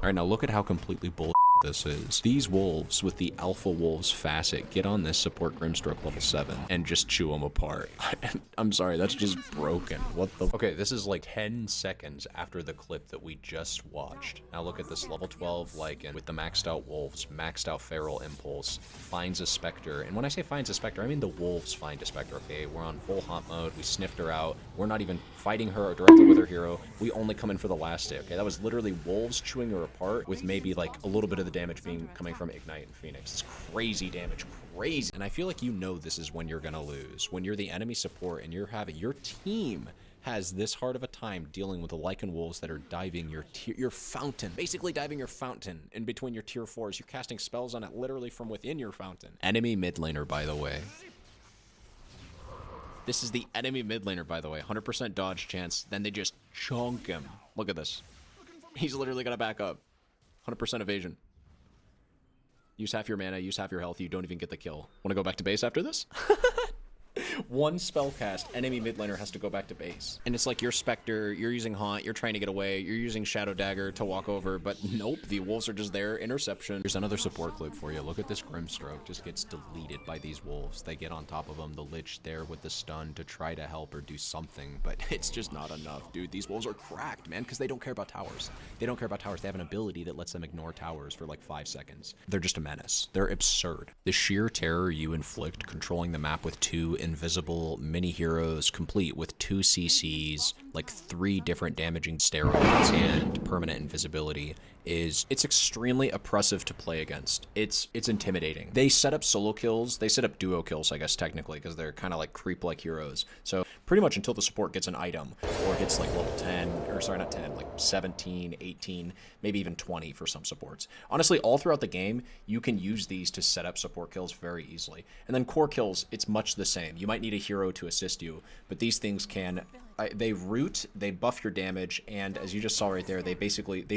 All right, now look at how completely bull this is. These wolves with the alpha wolves facet get on this support Grimstroke level 7 and just chew them apart. I'm sorry, that's just broken. What the? Okay, this is like 10 seconds after the clip that we just watched. Now look at this level 12 Lycan with the maxed out wolves, maxed out feral impulse, finds a specter. And when I say finds a specter, I mean the wolves find a specter, okay? We're on full hunt mode, we sniffed her out. We're not even fighting her directly with her hero. We only come in for the last hit, okay? That was literally wolves chewing her apart with maybe like a little bit of the damage coming from Ignite and Phoenix. It's crazy damage, crazy. And I feel like you know this is when you're gonna lose. When you're the enemy support and you're having your team has this hard of a time dealing with the Lycan wolves that are diving your fountain, basically diving your fountain in between your tier 4s. You're casting spells on it literally from within your fountain. Enemy mid laner, by the way. This is the enemy mid laner, by the way. 100% dodge chance. Then they just chunk him. Look at this. He's literally gonna back up. 100% evasion. Use half your mana, use half your health, you don't even get the kill. Wanna go back to base after this? One spell cast, enemy mid laner has to go back to base. And it's like you're Spectre, you're using Haunt, you're trying to get away, you're using Shadow Dagger to walk over, but nope, the wolves are just there, interception. Here's another support clip for you. Look at this Grimstroke, just gets deleted by these wolves. They get on top of him, the Lich there with the stun to try to help or do something, but it's just not enough, dude. These wolves are cracked, man, because they don't care about towers. They don't care about towers. They have an ability that lets them ignore towers for like 5 seconds. They're just a menace. They're absurd. The sheer terror you inflict controlling the map with 2 invisible mini heroes complete with 2 CCs, like 3 different damaging steroids and permanent invisibility it's extremely oppressive to play against. It's intimidating. They set up solo kills, they set up duo kills, I guess technically, because they're kind of like creep-like heroes. So pretty much until the support gets an item or hits like level 10, or sorry, not 10, like 17, 18, maybe even 20 for some supports. Honestly, all throughout the game, you can use these to set up support kills very easily. And then core kills, it's much the same. You might need a hero to assist you, but these things can they root, they buff your damage, and as you just saw right there, they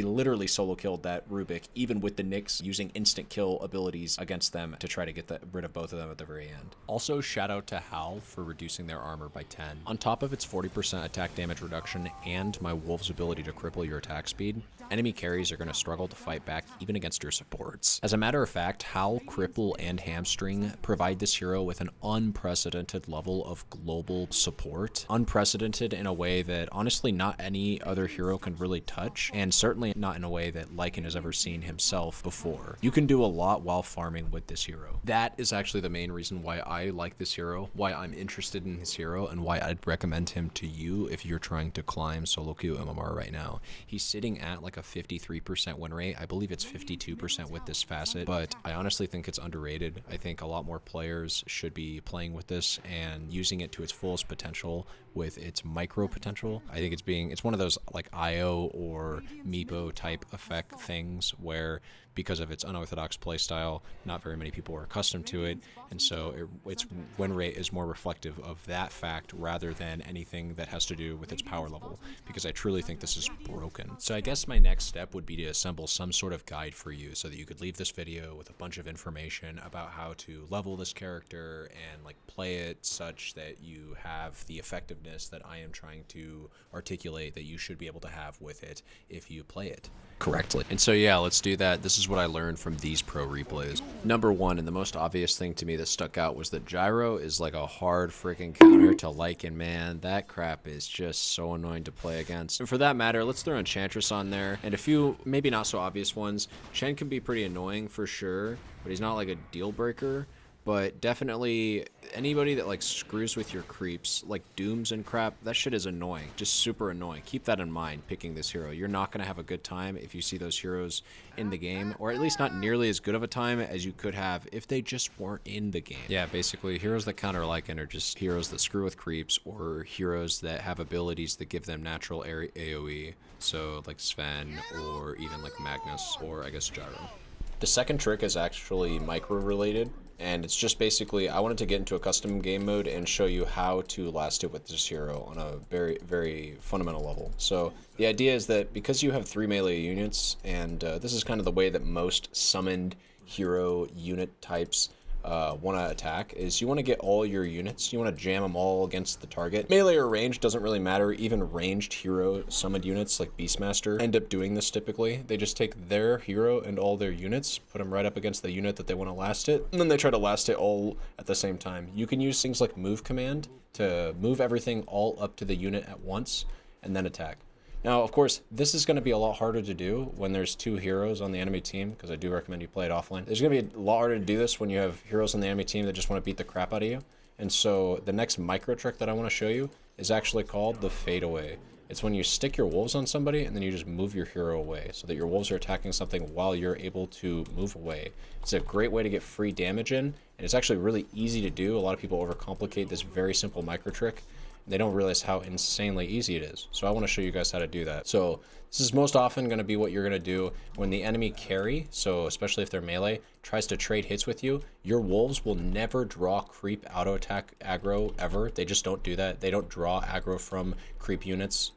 literally solo killed that Rubik, even with the Nyx using instant kill abilities against them to try to get rid of both of them at the very end. Also, shout out to Hal for reducing their armor by 10. On top of its 40% attack damage reduction and my Wolf's ability to cripple your attack speed, enemy carries are going to struggle to fight back even against your supports. As a matter of fact, Hal, Cripple, and Hamstring provide this hero with an unprecedented level of global support. Unprecedented in a way that honestly not any other hero can really touch, and certainly not in a way that Lycan has ever seen himself before. You can do a lot while farming with this hero. That is actually the main reason why I like this hero, why I'm interested in his hero, and why I'd recommend him to you if you're trying to climb solo queue MMR right now. He's sitting at like a 53% win rate. I believe it's 52% with this facet, but I honestly think it's underrated. I think a lot more players should be playing with this and using it to its fullest potential with its micro potential. I think it's one of those like IO or Meepo type effect things where because of its unorthodox playstyle, not very many people are accustomed to it, and so its win rate is more reflective of that fact rather than anything that has to do with its power level, because I truly think this is broken. So I guess my next step would be to assemble some sort of guide for you so that you could leave this video with a bunch of information about how to level this character and like play it such that you have the effectiveness that I am trying to articulate that you should be able to have with it if you play it correctly. And so yeah, let's do that. This is what I learned from these pro replays. Number 1, and the most obvious thing to me that stuck out, was that gyro is like a hard freaking counter to Lycan, man. That crap is just so annoying to play against. And for that matter, let's throw Enchantress on there, and a few maybe not so obvious ones. Chen can be pretty annoying for sure, but he's not like a deal breaker. But definitely anybody that like screws with your creeps, like dooms and crap, that shit is annoying, just super annoying. Keep that in mind picking this hero. You're not gonna have a good time if you see those heroes in the game, or at least not nearly as good of a time as you could have if they just weren't in the game. Yeah, basically heroes that counter Lycan are just heroes that screw with creeps, or heroes that have abilities that give them natural AoE, so like Sven, or even like Magnus, or I guess Gyro. The second trick is actually micro related, and it's just basically I wanted to get into a custom game mode and show you how to last hit with this hero on a very, very fundamental level. So the idea is that because you have 3 melee units, and this is kind of the way that most summoned hero unit types want to attack is you want to get all your units. You want to jam them all against the target. Melee or range doesn't really matter. Even ranged hero summoned units like Beastmaster end up doing this typically. They just take their hero and all their units, put them right up against the unit that they want to last it, and then they try to last it all at the same time. You can use things like move command to move everything all up to the unit at once and then attack. Now, of course, this is going to be a lot harder to do when there's 2 heroes on the enemy team, because I do recommend you play it offline. It's going to be a lot harder to do this when you have heroes on the enemy team that just want to beat the crap out of you. And so the next micro trick that I want to show you is actually called the fadeaway. It's when you stick your wolves on somebody and then you just move your hero away so that your wolves are attacking something while you're able to move away. It's a great way to get free damage in, and it's actually really easy to do. A lot of people overcomplicate this very simple micro trick. They don't realize how insanely easy it is. So I want to show you guys how to do that. So this is most often going to be what you're going to do when the enemy carry, so especially if they're melee, tries to trade hits with you. Your wolves will never draw creep auto attack aggro ever. They just don't do that. They don't draw aggro from creep units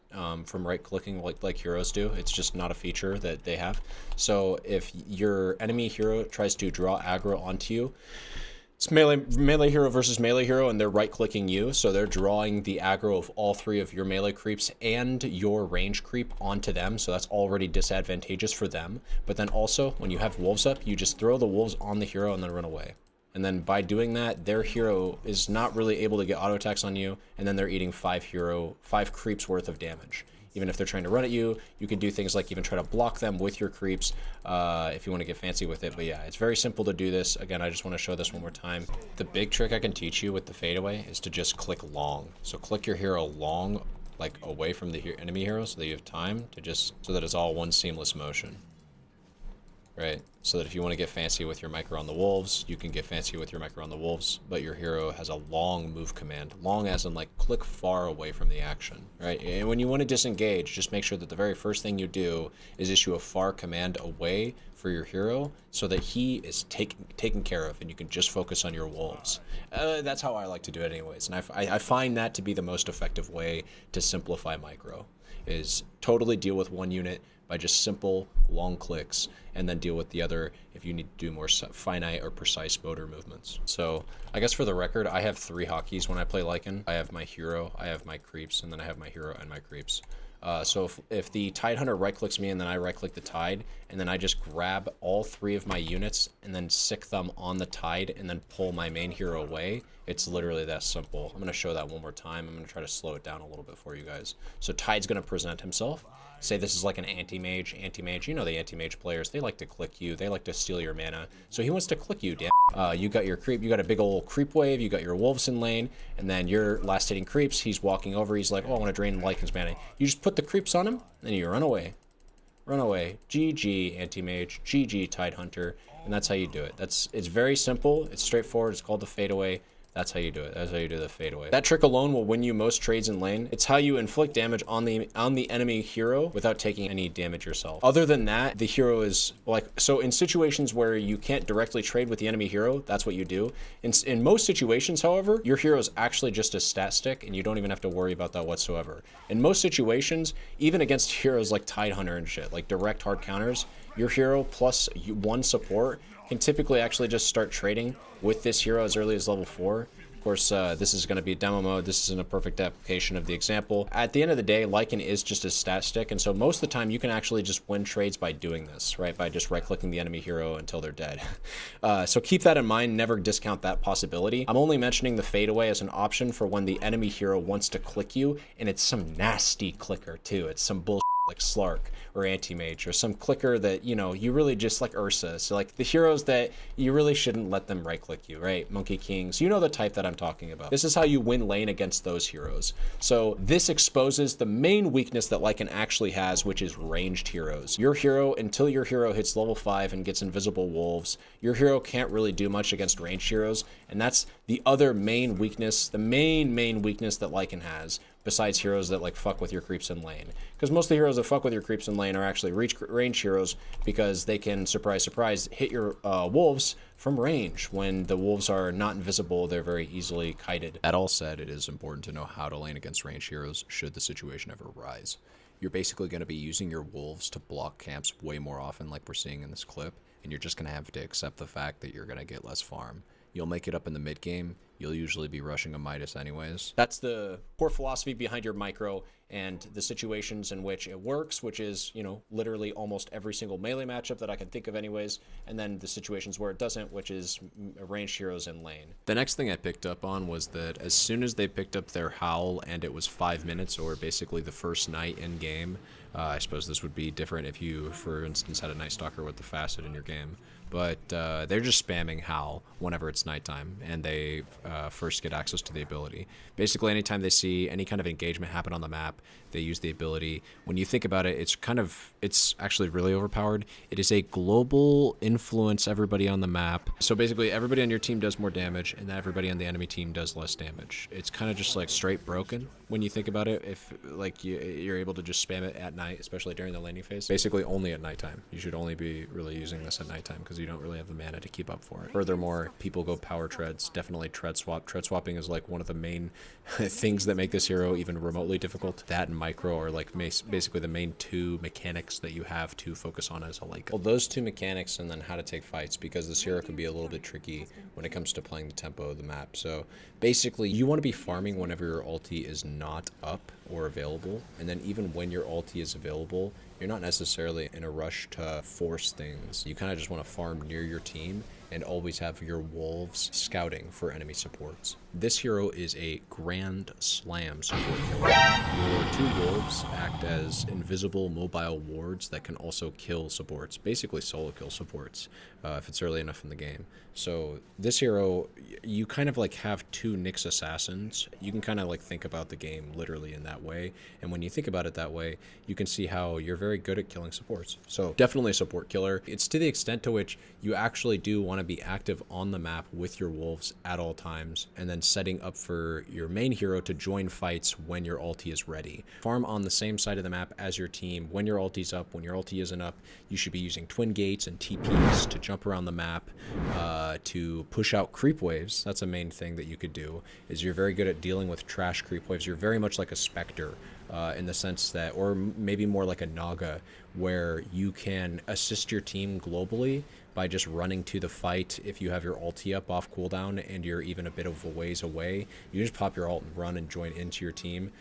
from right clicking like heroes do. It's just not a feature that they have. So if your enemy hero tries to draw aggro onto you, it's melee hero versus melee hero, and they're right-clicking you, so they're drawing the aggro of all 3 of your melee creeps and your range creep onto them, so that's already disadvantageous for them. But then also, when you have wolves up, you just throw the wolves on the hero and then run away. And then by doing that, their hero is not really able to get auto attacks on you, and then they're eating 5 creeps worth of damage. Even if they're trying to run at you, you can do things like even try to block them with your creeps if you want to get fancy with it. But yeah, it's very simple to do this. Again, I just want to show this one more time. The big trick I can teach you with the fadeaway is to just click long. So click your hero long, like away from the enemy hero, so that you have time to so that it's all one seamless motion. Right? So that if you want to get fancy with your micro on the wolves, you can get fancy with your micro on the wolves, but your hero has a long move command. Long as in like click far away from the action, right? And when you want to disengage, just make sure that the very first thing you do is issue a far command away for your hero so that he is taken care of and you can just focus on your wolves. That's how I like to do it anyways. And I find that to be the most effective way to simplify micro, is totally deal with one unit by just simple long clicks, and then deal with the other if you need to do more finite or precise motor movements. So I guess for the record, I have 3 hotkeys when I play Lycan. I have my hero, I have my creeps, and then I have my hero and my creeps. So if the Tide Hunter right clicks me and then I right click the Tide, and then I just grab all 3 of my units and then sick them on the Tide and then pull my main hero away, it's literally that simple. I'm going to show that one more time. I'm going to try to slow it down a little bit for you guys. So Tide's going to present himself. Say this is like an anti-mage. You know the anti-mage players, they like to click you, they like to steal your mana. So he wants to click you, damn. You got your creep, you got a big old creep wave, you got your wolves in lane, and then your last hitting creeps, he's walking over, he's like, oh, I want to drain Lycan's mana. You just put the creeps on him, and you run away. Run away. GG, anti-mage. GG, Tide Hunter. And that's how you do it. It's very simple, it's straightforward, it's called the fadeaway. That's how you do it. That's how you do the fadeaway. That trick alone will win you most trades in lane. It's how you inflict damage on the enemy hero without taking any damage yourself. Other than that, the hero is like, so in situations where you can't directly trade with the enemy hero, that's what you do. In most situations, however, your hero is actually just a stat stick and you don't even have to worry about that whatsoever. In most situations, even against heroes like Tide Hunter and shit, like direct hard counters, your hero plus 1 support can typically actually just start trading with this hero as early as level 4. Of course, this is going to be demo mode. This isn't a perfect application of the example. At the end of the day, Lycan is just a stat stick, and so most of the time you can actually just win trades by doing this, right? By just right-clicking the enemy hero until they're dead. So keep that in mind. Never discount that possibility. I'm only mentioning the fadeaway as an option for when the enemy hero wants to click you, and it's some nasty clicker too. It's some bullshit like Slark or Anti-Mage or some clicker that, you know, you really just like Ursa. So like the heroes that you really shouldn't let them right click you, right? Monkey Kings, you know the type that I'm talking about. This is how you win lane against those heroes. So this exposes the main weakness that Lycan actually has, which is ranged heroes. Your hero, until your hero hits level 5 and gets invisible wolves, your hero can't really do much against ranged heroes. And that's the other main weakness, the main weakness that Lycan has, besides heroes that like fuck with your creeps in lane. Because most of the heroes that fuck with your creeps in lane are actually range heroes, because they can, surprise, surprise, hit your wolves from range. When the wolves are not invisible, they're very easily kited. That all said, it is important to know how to lane against range heroes should the situation ever arise. You're basically going to be using your wolves to block camps way more often, like we're seeing in this clip, and you're just going to have to accept the fact that you're going to get less farm. you'll make it up in the mid game. You'll usually be rushing a Midas anyways. That's the core philosophy behind your micro and the situations in which it works, which is, you know, literally almost every single melee matchup that I can think of anyways, and then the situations where it doesn't, which is ranged heroes in lane. The next thing I picked up on was that as soon as they picked up their Howl and it was 5 minutes, or basically the first night in game, I suppose this would be different if you, for instance, had a Night Stalker with the Facet in your game, but they're just spamming Howl whenever it's nighttime and they first get access to the ability. Basically, anytime they see any kind of engagement happen on the map, they use the ability. When you think about it, it's actually really overpowered. It is a global influence everybody on the map. So basically, everybody on your team does more damage, and then everybody on the enemy team does less damage. It's kind of just like straight broken when you think about it. If like you're able to just spam it at night, especially during the laning phase. Basically, only at nighttime. You should only be really using this at nighttime because you don't really have the mana to keep up for it. Furthermore, people go power treads. Definitely tread swap. Tread swapping is like one of the main things that make this hero even remotely difficult. That and micro are like basically the main two mechanics that you have to focus on as a Lycan. Well, those two mechanics and then how to take fights, because this hero can be a little bit tricky when it comes to playing the tempo of the map. So basically, you want to be farming whenever your ulti is not up or available, and then even when your ulti is available, you're not necessarily in a rush to force things. You kind of just want to farm near your team and always have your wolves scouting for enemy supports. This hero is a Grand Slam support killer. Your 2 wolves act as invisible mobile wards that can also kill supports, basically solo kill supports, if it's early enough in the game. So this hero, you kind of like have 2 Nyx assassins. You can kind of like think about the game literally in that way, and when you think about it that way, you can see how you're very good at killing supports. So definitely a support killer. It's to the extent to which you actually do want to be active on the map with your wolves at all times, and then setting up for your main hero to join fights when your ulti is ready. Farm on the same side of the map as your team. When your ulti's up, when your ulti isn't up, you should be using twin gates and TPs to jump around the map, to push out creep waves. That's a main thing that you could do, is you're very good at dealing with trash creep waves. You're very much like a Spectre, in the sense that, or maybe more like a Naga, where you can assist your team globally by just running to the fight. If you have your ulti up off cooldown and you're even a bit of a ways away, you just pop your ult and run and join into your team.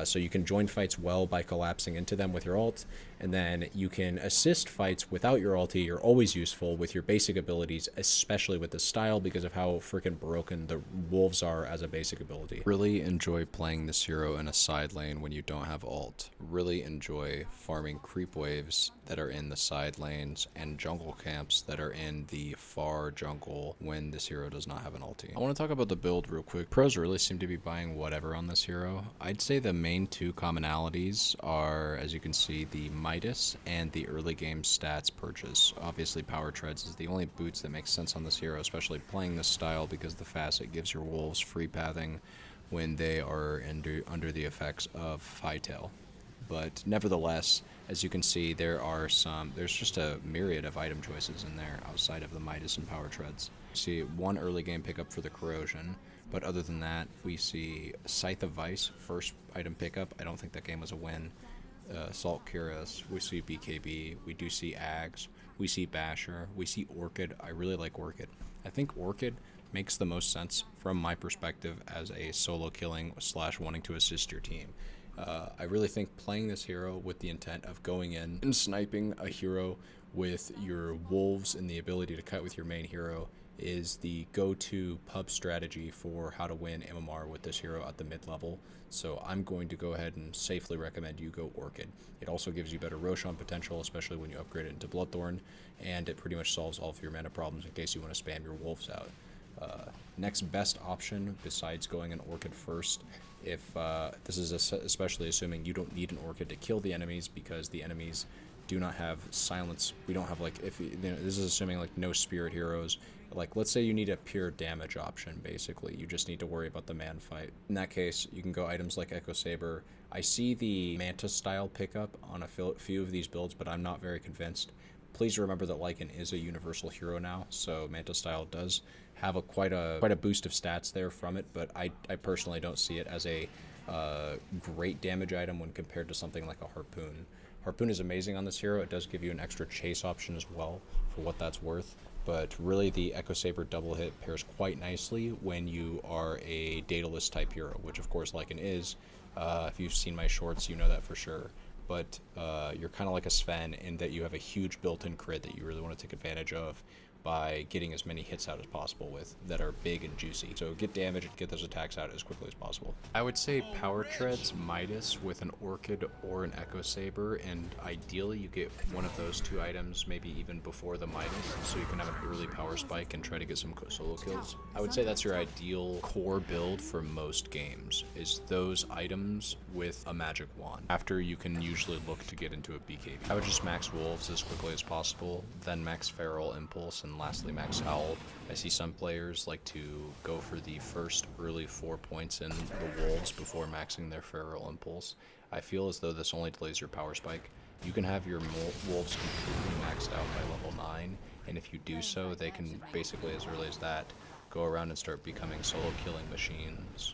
So you can join fights well by collapsing into them with your ult, and then you can assist fights without your ulti. You're always useful with your basic abilities, especially with the style, because of how freaking broken the wolves are as a basic ability. Really enjoy playing this hero in a side lane when you don't have ult. Really enjoy farming creep waves that are in the side lanes and jungle camps that are in the far jungle when this hero does not have an ulti. I want to talk about the build real quick. Pros really seem to be buying whatever on this hero. I'd say the main 2 commonalities are, as you can see, the Midas and the early game stats purchase. Obviously, power treads is the only boots that make sense on this hero, especially playing this style, because the facet gives your wolves free pathing when they are under the effects of Hightail. But nevertheless, as you can see, there's just a myriad of item choices in there outside of the Midas and power treads. You see 1 early game pickup for the corrosion, but other than that, we see Scythe of Vice, first item pickup. I don't think that game was a win. Salt Cuirass, we see BKB, we do see Ags, we see Basher, we see Orchid. I really like Orchid. I think Orchid makes the most sense from my perspective as a solo killing / wanting to assist your team. I really think playing this hero with the intent of going in and sniping a hero with your wolves and the ability to cut with your main hero is the go-to pub strategy for how to win MMR with this hero at the mid-level. So I'm going to go ahead and safely recommend you go Orchid. It also gives you better Roshan potential, especially when you upgrade it into Bloodthorn, and it pretty much solves all of your mana problems in case you want to spam your wolves out. Next best option, besides going an Orchid first, if this is especially assuming you don't need an Orchid to kill the enemies, because the enemies do not have silence. We don't have, like, if you know, this is assuming like no spirit heroes. Like, let's say you need a pure damage option, basically. You just need to worry about the man fight. In that case, you can go items like Echo Saber. I see the Manta style pickup on a few of these builds, but I'm not very convinced. Please remember that Lycan is a universal hero now, so Manta style does have quite a boost of stats there from it, but I personally don't see it as a great damage item when compared to something like a Harpoon. Harpoon is amazing on this hero. It does give you an extra chase option as well, for what that's worth. but really the Echo Saber double hit pairs quite nicely when you are a dataless type hero, which of course Lycan is. If you've seen my shorts, you know that for sure. But you're kind of like a Sven in that you have a huge built-in crit that you really want to take advantage of by getting as many hits out as possible with that are big and juicy. So get damage and get those attacks out as quickly as possible. I would say Power Treads Midas with an Orchid or an Echo Saber, and ideally you get one of those two items maybe even before the Midas, so you can have an early power spike and try to get some solo kills. I would say that's your ideal core build for most games, is those items with a magic wand. After, you can usually look to get into a BKB. I would just max Wolves as quickly as possible, then max Feral Impulse, and lastly max Howl. I see some players like to go for the first early 4 points in the Wolves before maxing their Feral Impulse. I feel as though this only delays your power spike. You can have your Wolves completely maxed out by level 9, and if you do so, they can basically as early as that go around and start becoming solo killing machines.